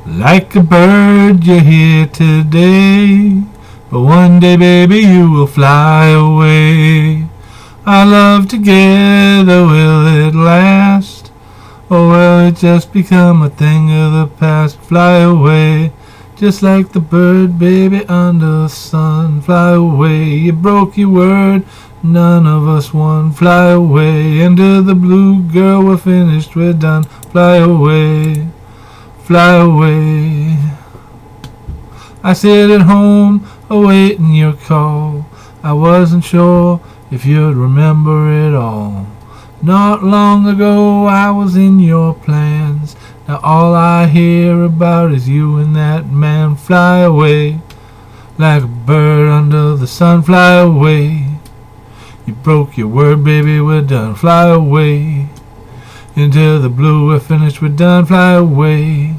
Like a bird, you're here today, but one day, baby, you will fly away. Our love together, will it last? Or will it just become a thing of the past? Fly away, just like the bird, baby, under the sun. Fly away, you broke your word, none of us won. Fly away into the blue, girl, we're finished, we're done. Fly away, fly away. I sit at home, awaiting your call. I wasn't sure if you'd remember it all. Not long ago I was in your plans. Now all I hear about is you and that man. Fly away, like a bird under the sun. Fly away, you broke your word, baby, we're done. Fly away, into the blue, we're finished, we're done. Fly away,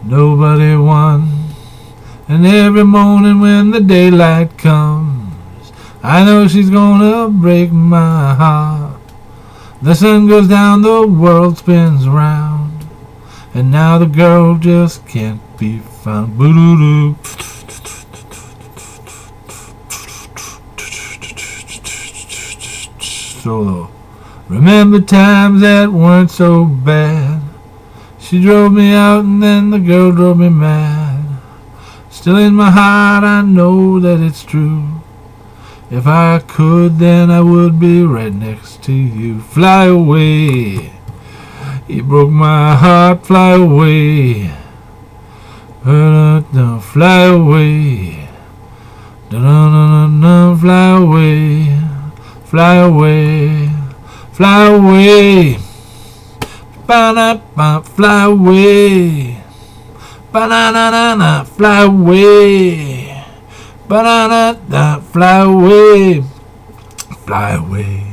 nobody won. And every morning when the daylight comes, I know she's gonna break my heart. The sun goes down, the world spins round, and now the girl just can't be found. Boo-doo-doo. Solo. Remember times that weren't so bad. She drove me out and then the girl drove me mad. Still in my heart I know that it's true. If I could, then I would be right next to you. Fly away, you broke my heart. Fly away, fly away, fly away, fly away, fly away, fly away, ba-na-na-na-na, fly away, ba-na-na-na, fly away, fly away.